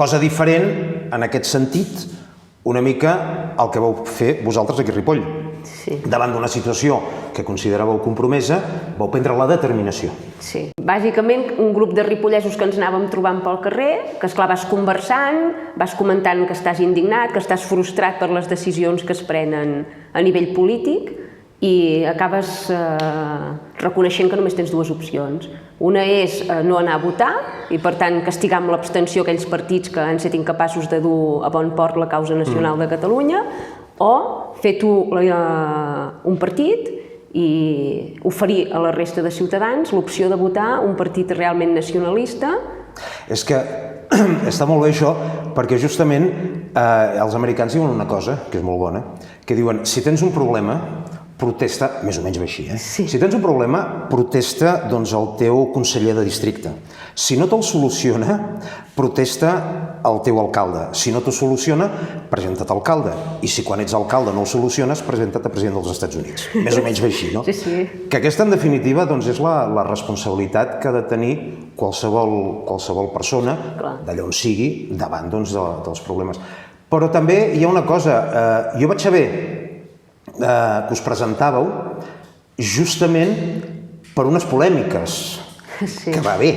Cosa diferent, en aquest sentit, una mica el que vau fer vosaltres aquí a Ripoll. Davant d'una situació que consideràveu compromesa, vau prendre la determinació. Sí, bàsicament un grup de ripollesos que ens anàvem trobant pel carrer, que esclar vas conversant, vas comentant que estàs indignat, que estàs frustrat per les decisions que es prenen a nivell polític i acabes reconeixent que només tens dues opcions. Una és no anar a votar i, per tant, castigar amb l'abstenció aquells partits que han estat incapaços de dur a bon port la causa nacional de Catalunya, o fer tu un partit i oferir a la resta de ciutadans l'opció de votar un partit realment nacionalista. És que està molt bé això, perquè justament els americans diuen una cosa, que és molt bona, que diuen, si tens un problema, protesta, més o menys va així, si tens un problema, protesta el teu conseller de districte. Si no te'l soluciona, protesta el teu alcalde. Si no t'ho soluciona, presenta't a alcalde. I si quan ets alcalde no ho soluciones, presenta't a president dels Estats Units. Més o menys va així, no? Que aquesta, en definitiva, és la responsabilitat que ha de tenir qualsevol persona, d'allà on sigui, davant dels problemes. Però també hi ha una cosa, jo vaig saber que us presentàveu justament per unes polèmiques, que va bé.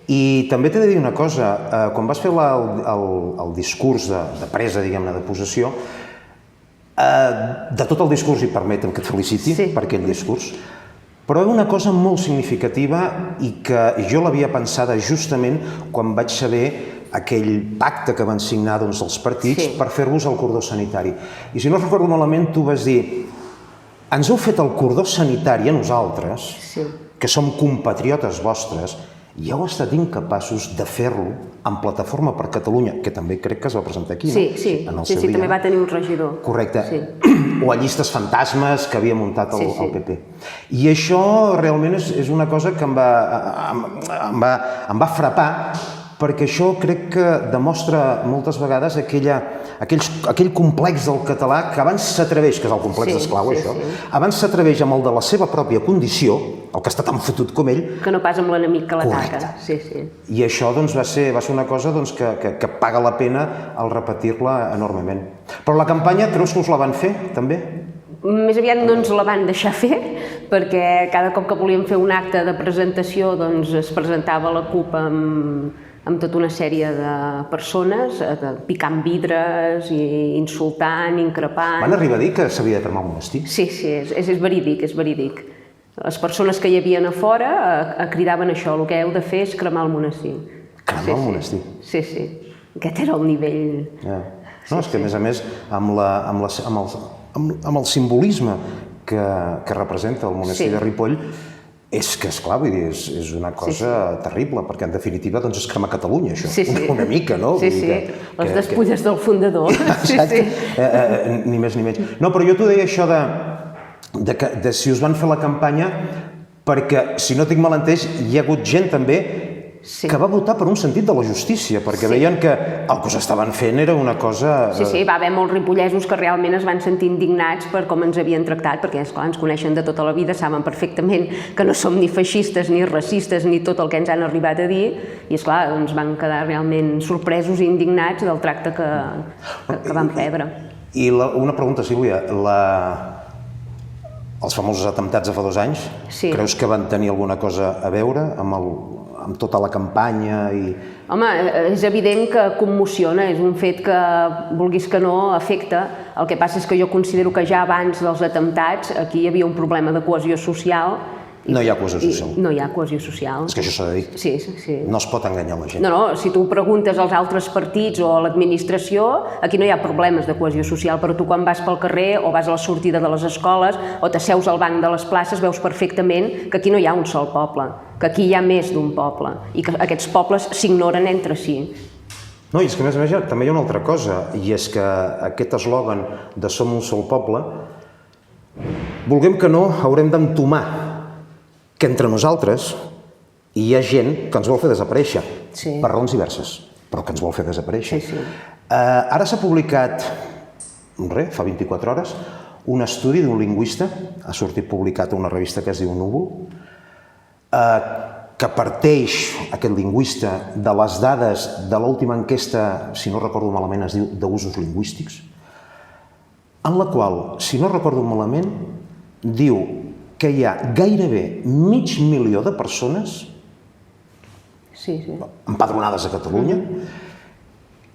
I també t'he de dir una cosa, quan vas fer el discurs de presa, diguem-ne, de possessió, de tot el discurs, i permetem que et feliciti per aquell discurs, però hi ha una cosa molt significativa i que jo l'havia pensada justament quan vaig saber aquell pacte que van signar els partits per fer-vos el cordó sanitari. I si no recordo malament, tu vas dir, ens heu fet el cordó sanitari a nosaltres, que som compatriotes vostres, i heu estat incapaços de fer-lo en Plataforma per Catalunya, que també crec que es va presentar aquí, no? Sí, també va tenir un regidor. Correcte. O a llistes fantasmes que havia muntat el PP. I això realment és una cosa que em va frapar, perquè això crec que demostra moltes vegades aquell complex del català que abans s'atreveix, que és el complex d'esclau, això, abans s'atreveix amb el de la seva pròpia condició, el que està tan fotut com ell, que no pas amb l'enemic que l'ataca. I això va ser una cosa que paga la pena el repetir-la enormement. Però la campanya, creus que us la van fer, també? Més aviat no ens la van deixar fer, perquè cada cop que volíem fer un acte de presentació es presentava la CUP amb tota una sèrie de persones, picant vidres, insultant, increpant... Van arribar a dir que s'havia de cremar el monestir? Sí, és verídic, és verídic. Les persones que hi havia a fora cridaven això, el que heu de fer és cremar el monestir. Cremar el monestir? Sí, aquest era el nivell... No, és que a més, amb el simbolisme que representa el monestir de Ripoll, és que, esclar, és una cosa terrible, perquè en definitiva és cremar Catalunya, això, una mica, no? Les despulles del fundador. Exacte, ni més ni menys. No, però jo t'ho deia això de si us van fer la campanya, perquè, si no tinc mal entès, hi ha hagut gent també que va votar per un sentit de la justícia, perquè veien que el que us estaven fent era una cosa... Sí, va haver molts ripollesos que realment es van sentir indignats per com ens havien tractat, perquè, esclar, ens coneixen de tota la vida, saben perfectament que no som ni feixistes, ni racistes, ni tot el que ens han arribat a dir, i, esclar, ens van quedar realment sorpresos i indignats del tracte que vam rebre. I una pregunta, Sílvia, els famosos atemptats de fa 2 anys, creus que van tenir alguna cosa a veure amb tota la campanya? Home, és evident que commociona, és un fet que, vulguis que no, afecta. El que passa és que jo considero que ja abans dels atemptats aquí hi havia un problema de cohesió social. No hi ha cohesió social. No hi ha cohesió social. És que això s'ha de dir. Sí. No es pot enganyar la gent. No, si tu preguntes als altres partits o a l'administració, aquí no hi ha problemes de cohesió social, però tu quan vas pel carrer o vas a la sortida de les escoles o t'asseus al banc de les places veus perfectament que aquí no hi ha un sol poble, que aquí hi ha més d'un poble i que aquests pobles s'ignoren entre si. No, i és que a més també hi ha una altra cosa, i és que aquest eslògan de som un sol poble, vulguem que no, haurem d'entomar que entre nosaltres hi ha gent que ens vol fer desaparèixer, per raons diverses, però que ens vol fer desaparèixer. Ara s'ha publicat, fa 24 hores, un estudi d'un lingüista, ha sortit publicat a una revista que es diu Núvol, que parteix, aquest lingüista, de les dades de l'última enquesta, si no recordo malament, es diu d'usos lingüístics, en la qual, si no recordo malament, diu que hi ha gairebé 500.000 de persones empadronades a Catalunya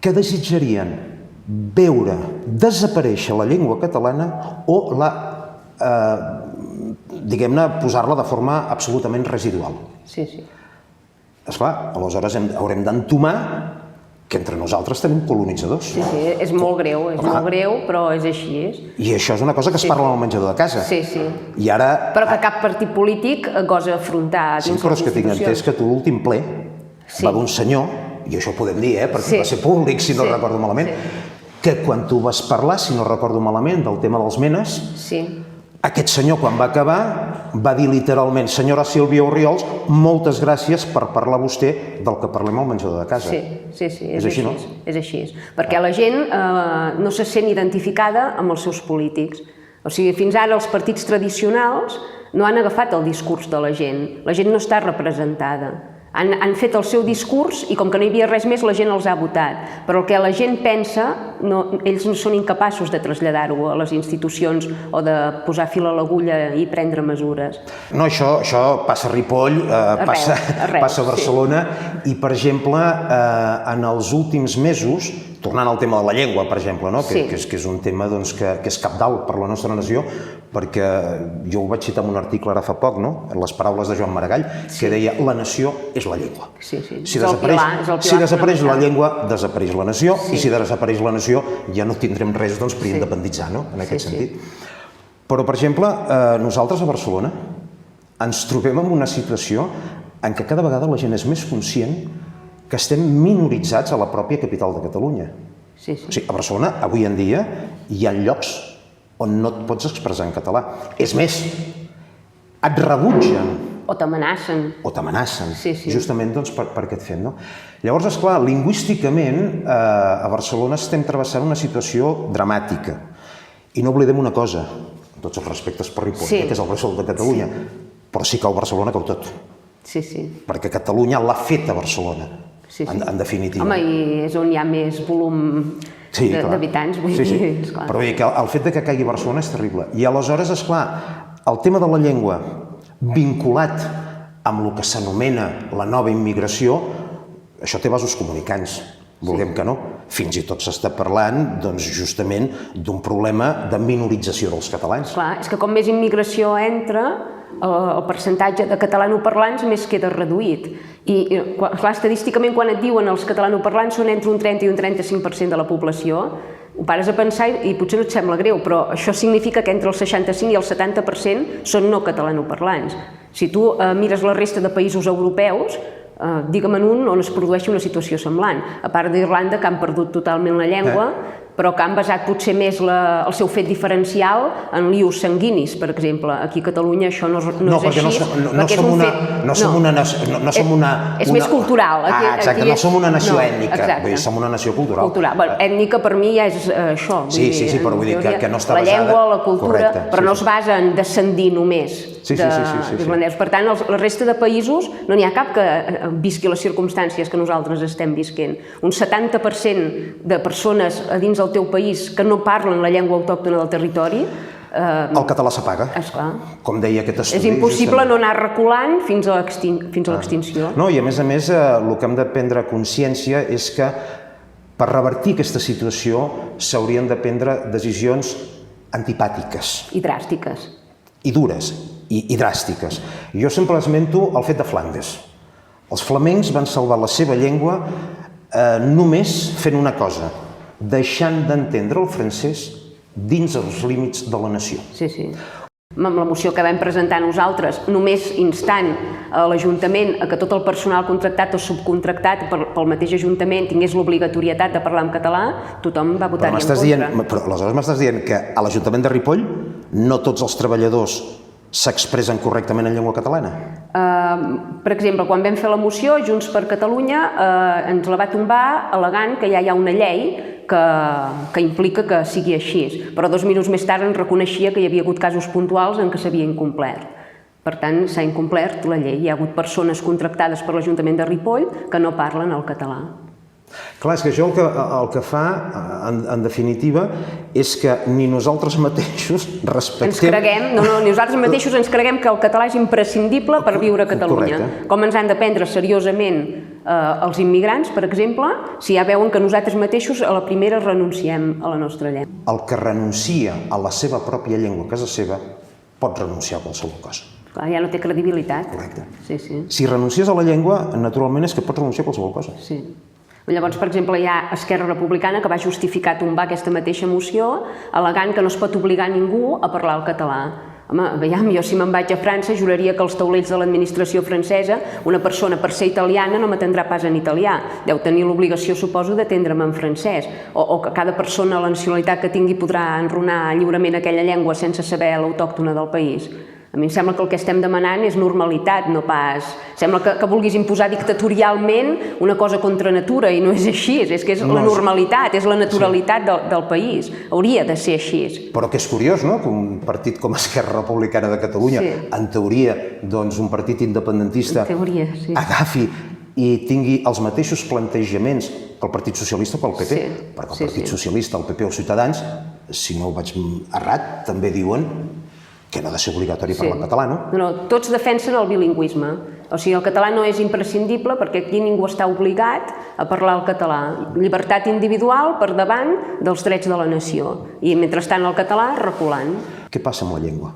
que desitjarien veure desaparèixer la llengua catalana o diguem-ne, posar-la de forma absolutament residual. Esclar, aleshores haurem d'entomar que entre nosaltres tenim colonitzadors. Sí, és molt greu, però és així. I això és una cosa que es parla al menjador de casa. Sí. Però que cap partit polític gosa afrontar dins les institucions. Sí, però és que tinc entès que tu l'últim ple va d'un senyor, i això ho podem dir, perquè va ser públic, si no recordo malament, que quan tu vas parlar, si no recordo malament, del tema dels menes, aquest senyor, quan va acabar, va dir literalment: senyora Sílvia Orriols, moltes gràcies per parlar vostè del que parlem al menjador de casa. Sí, és així, no? És així. Perquè la gent no se sent identificada amb els seus polítics. O sigui, fins ara els partits tradicionals no han agafat el discurs de la gent. La gent no està representada. Han fet el seu discurs i com que no hi havia res més, la gent els ha votat. Però el que la gent pensa, ells no són incapaços de traslladar-ho a les institucions o de posar fil a l'agulla i prendre mesures. No, això passa a Ripoll, passa a Barcelona i, per exemple, en els últims mesos, tornant al tema de la llengua, per exemple, que és un tema que és cabdal per la nostra nació, perquè jo ho vaig citar en un article ara fa poc, les paraules de Joan Maragall, que deia: la nació és la llengua. Si desapareix la llengua, desapareix la nació, i si desapareix la nació ja no tindrem res per independitzar, en aquest sentit. Però, per exemple, nosaltres a Barcelona ens trobem en una situació en què cada vegada la gent és més conscient que estem minoritzats a la pròpia capital de Catalunya. A Barcelona, avui en dia, hi ha llocs on no et pots expressar en català. És més, et rebutgen. O t'amenacen. Justament per aquest fet. Llavors, esclar, lingüísticament, a Barcelona estem travessant una situació dramàtica. I no oblidem una cosa, amb tots els respectes per Ripoll, que és el bressol de Catalunya, però si cau Barcelona, cau tot. Perquè Catalunya l'ha fet a Barcelona, en definitiva. Home, i és on hi ha més volum d'habitants, vull dir, esclar. Però el fet que caigui Barcelona és terrible. I aleshores, esclar, el tema de la llengua vinculat amb el que s'anomena la nova immigració, això té vasos comunicants, vulguem que no. Fins i tot s'està parlant, justament, d'un problema de minorització dels catalans. Clar, és que com més immigració entra, el percentatge de catalanoparlants més queda reduït. I, clar, estadísticament, quan et diuen els catalanoparlants són entre un 30 i un 35% de la població, ho pares a pensar i potser no et sembla greu, però això significa que entre el 65 i el 70% són no catalanoparlants. Si tu mires la resta de països europeus, digue'm en un on es produeixi una situació semblant. A part d'Irlanda, que han perdut totalment la llengua, però que han basat potser més el seu fet diferencial en l'ius sanguinis, per exemple. Aquí a Catalunya això no és així. No, perquè no som una... És més cultural. Exacte, no som una nació ètnica, som una nació cultural. Ètnica per mi ja és això. Sí, però vull dir que no està basada... La llengua, la cultura, però no es basa en descendir només d'irlandesos. Per tant, la resta de països no n'hi ha cap que visqui les circumstàncies que nosaltres estem visquent. Un 70% de persones a dins del teu país que no parlen la llengua autòctona del territori... El català s'apaga, com deia aquest estudi. És impossible no anar reculant fins a l'extinció. No, i a més, el que hem de prendre consciència és que per revertir aquesta situació s'haurien de prendre decisions antipàtiques. I dràstiques. I dures, i dràstiques. Jo sempre esmento el fet de Flandes. Els flamencs van salvar la seva llengua només fent una cosa: deixant d'entendre el francès dins els límits de la nació. Sí. Amb la moció que vam presentar nosaltres, només instant a l'Ajuntament a que tot el personal contractat o subcontractat pel mateix Ajuntament tingués l'obligatorietat de parlar en català, tothom va votar-hi en contra. Però aleshores m'estàs dient que a l'Ajuntament de Ripoll no tots els treballadors s'expressen correctament en llengua catalana? Per exemple, quan vam fer la moció, Junts per Catalunya ens la va tombar al·legant que ja hi ha una llei que implica que sigui així. Però 2 minuts més tard ens reconeixia que hi havia hagut casos puntuals en què s'havia incomplert. Per tant, s'ha incomplert la llei. Hi ha hagut persones contractades per l'Ajuntament de Ripoll que no parlen el català. Clar, és que això el que fa, en definitiva, és que ni nosaltres mateixos respectem... Ens creguem, ni nosaltres mateixos ens creguem que el català és imprescindible per viure a Catalunya. Correcte. Com ens han de prendre seriosament els immigrants, per exemple, si ja veuen que nosaltres mateixos a la primera renunciem a la nostra llengua. El que renuncia a la seva pròpia llengua a casa seva pot renunciar a qualsevol cosa. Clar, ja no té credibilitat. Correcte. Sí, sí. Si renuncies a la llengua, naturalment és que pots renunciar a qualsevol cosa. Sí. Llavors, per exemple, hi ha Esquerra Republicana que va justificar tombar aquesta mateixa moció al·legant que no es pot obligar ningú a parlar el català. Home, veiem, jo si me'n vaig a França juraria que els taulells de l'administració francesa una persona per ser italiana no m'atendrà pas en italià. Deu tenir l'obligació, suposo, d'atendre'm en francès. O que cada persona, la nacionalitat que tingui, podrà enrunar lliurement aquella llengua sense saber l'autòctona del país. A mi em sembla que el que estem demanant és normalitat, no pas... Sembla que vulguis imposar dictatorialment una cosa contra natura, i no és així, és que és la normalitat, és la naturalitat del país. Hauria de ser així. Però que és curiós, no?, que un partit com Esquerra Republicana de Catalunya, en teoria, doncs un partit independentista, agafi i tingui els mateixos plantejaments que el Partit Socialista o que el PP. Perquè el Partit Socialista, el PP o Ciutadans, si no ho vaig errat, també diuen que no ha de ser obligatori parlar català, no? No, tots defensen el bilingüisme. O sigui, el català no és imprescindible perquè aquí ningú està obligat a parlar el català. Llibertat individual per davant dels drets de la nació. I mentrestant el català reculant. Què passa amb la llengua?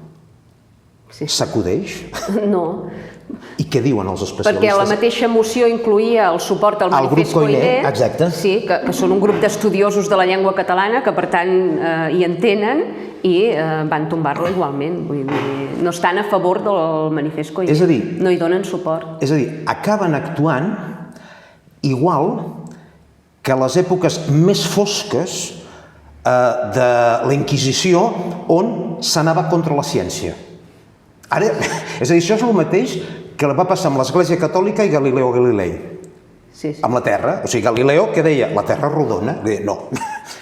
S'acudeix? No. I què diuen els especialistes? Perquè la mateixa moció incloïa el suport al Manifest Koiné, que són un grup d'estudiosos de la llengua catalana que, per tant, hi entenen i van tombar-lo igualment. No estan a favor del Manifest Koiné. És a dir, no hi donen suport. És a dir, acaben actuant igual que a les èpoques més fosques de la Inquisició, on s'anava contra la ciència. Ara, és a dir, això és el mateix que va passar amb l'Església Catòlica i Galileo Galilei. Amb la Terra. O sigui, Galileo, què deia? La Terra rodona. No,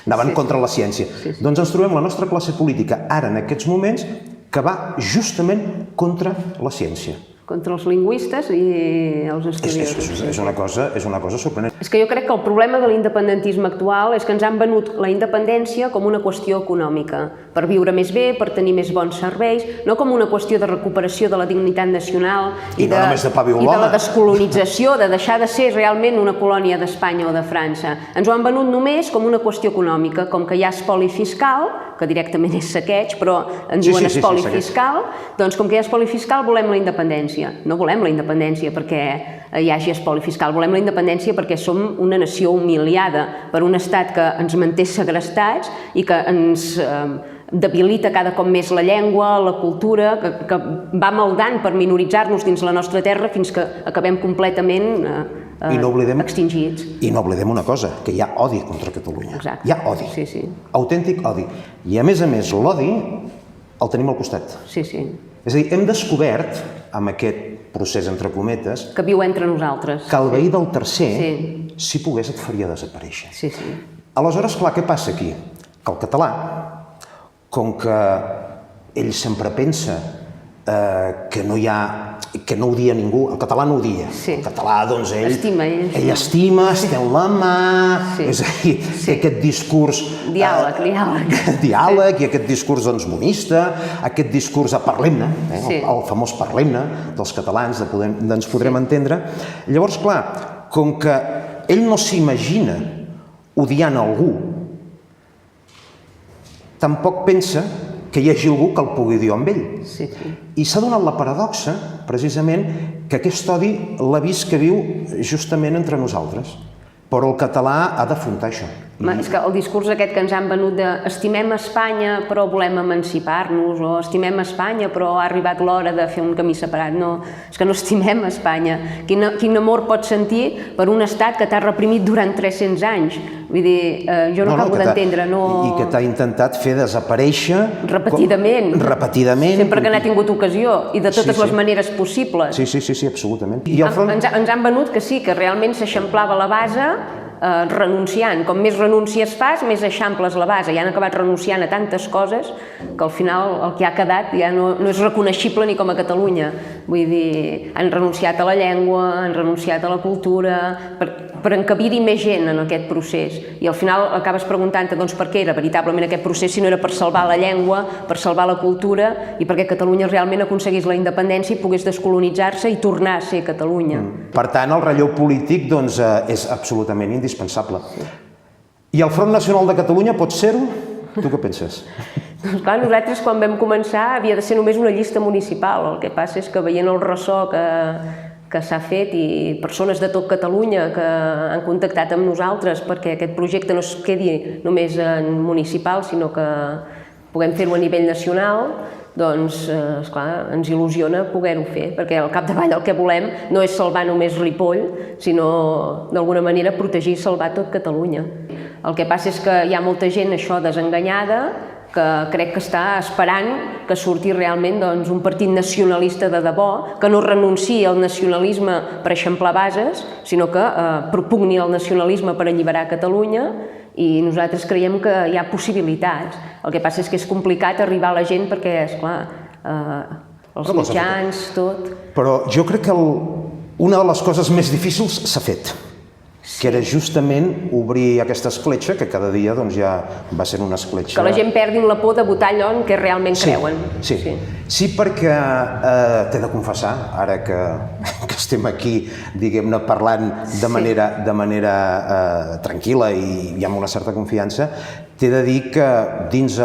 anaven contra la ciència. Doncs ens trobem la nostra classe política ara, en aquests moments, que va justament contra la ciència. Contra els lingüistes i els estudiosos. És una cosa sorprenent. És que jo crec que el problema de l'independentisme actual és que ens han venut la independència com una qüestió econòmica, per viure més bé, per tenir més bons serveis, no com una qüestió de recuperació de la dignitat nacional i de la descolonització, de deixar de ser realment una colònia d'Espanya o de França. Ens ho han venut només com una qüestió econòmica, com que hi ha espoli fiscal, que directament és saqueig, però en diuen espoli fiscal, doncs com que hi ha espoli fiscal volem la independència. No volem la independència perquè hi hagi espoli fiscal, volem la independència perquè som una nació humiliada per un estat que ens manté segrestats i que ens debilita cada cop més la llengua, la cultura, que va maldant per minoritzar-nos dins la nostra terra fins que acabem completament extingits. I no oblidem una cosa, que hi ha odi contra Catalunya. Hi ha odi, autèntic odi. I a més, l'odi el tenim al costat. És a dir, hem descobert, amb aquest procés entre cometes, que viu entre nosaltres, que el veí del tercer, si pogués, et faria desaparèixer. Aleshores, clar, què passa aquí? Que el català, com que ell sempre pensa que no hi ha, que no odia ningú, el català no odia. El català, doncs, ell estima, es té la mà, és a dir, té aquest discurs... Diàleg, i aquest discurs, doncs, monista, aquest discurs de parlem-ne, el famós parlem-ne dels catalans, ens podrem entendre. Llavors, clar, com que ell no s'imagina odiant algú, tampoc pensa que hi hagi algú que el pugui dir amb ell. I s'ha donat la paradoxa, precisament, que aquest odi l'ha vist que viu justament entre nosaltres. Però el català ha d'afrontar això. És que el discurs aquest que ens han venut de estimem Espanya però volem emancipar-nos, o estimem Espanya però ha arribat l'hora de fer un camí separat. No, és que no estimem Espanya. Quin amor pots sentir per un estat que t'ha reprimit durant 300 anys? Vull dir, jo no acabo d'entendre. I que t'ha intentat fer desaparèixer... Repetidament. Sempre que n'ha tingut ocasió, i de totes les maneres possibles. Sí, absolutament. Ens han venut que sí, que realment s'eixamplava la base renunciant. Com més renúncies fas, més eixamples la base. I han acabat renunciant a tantes coses que al final el que ha quedat ja no és reconeixible ni com a Catalunya. Vull dir, han renunciat a la llengua, han renunciat a la cultura, per encabir-hi més gent en aquest procés. I al final acabes preguntant-te doncs, per què era veritablement aquest procés si no era per salvar la llengua, per salvar la cultura i perquè Catalunya realment aconseguís la independència i pogués descolonitzar-se i tornar a ser Catalunya. Per tant, el relleu polític doncs, és absolutament indispensable. I el Front Nacional de Catalunya pot ser-ho? Tu què penses? Doncs clar, nosaltres quan vam començar havia de ser només una llista municipal. El que passa és que veient el ressò que s'ha fet i persones de tot Catalunya que han contactat amb nosaltres perquè aquest projecte no es quedi només en municipal, sinó que puguem fer-ho a nivell nacional, doncs, esclar, ens il·lusiona poder-ho fer, perquè al capdavall el que volem no és salvar només Ripoll, sinó d'alguna manera protegir i salvar tot Catalunya. El que passa és que hi ha molta gent, això, desenganyada, que crec que està esperant que surti realment un partit nacionalista de debò, que no renunciï al nacionalisme per eixamplar bases, sinó que propugni el nacionalisme per alliberar Catalunya, i nosaltres creiem que hi ha possibilitats. El que passa és que és complicat arribar a la gent perquè, esclar, els mitjans, tot... Però jo crec que una de les coses més difícils s'ha fet, que era justament obrir aquesta escletxa, que cada dia ja va ser una escletxa... Que la gent perdin la por de votar allò en què realment creuen. Sí, perquè t'he de confessar, ara que estem aquí, diguem-ne, parlant de manera tranquil·la i amb una certa confiança, t'he de dir que dins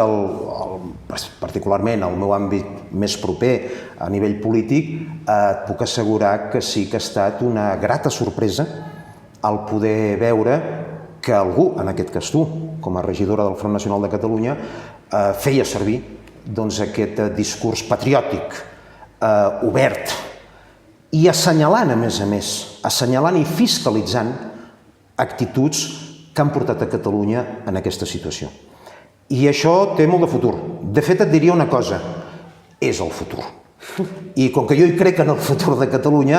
particularment el meu àmbit més proper a nivell polític, et puc assegurar que sí que ha estat una grata sorpresa al poder veure que algú, en aquest cas tu, com a regidora del Front Nacional de Catalunya, feia servir aquest discurs patriòtic, obert, i assenyalant, a més, assenyalant i fiscalitzant actituds que han portat a Catalunya en aquesta situació. I això té molt de futur. De fet, et diria una cosa, és el futur. I com que jo hi crec en el futur de Catalunya,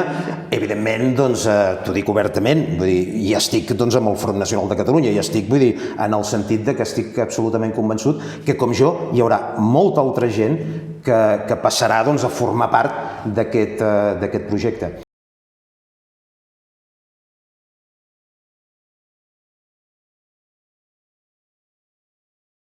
evidentment, t'ho dic obertament, ja estic amb el Front Nacional de Catalunya, ja estic, en el sentit que estic absolutament convençut que, com jo, hi haurà molta altra gent que passarà a formar part d'aquest projecte.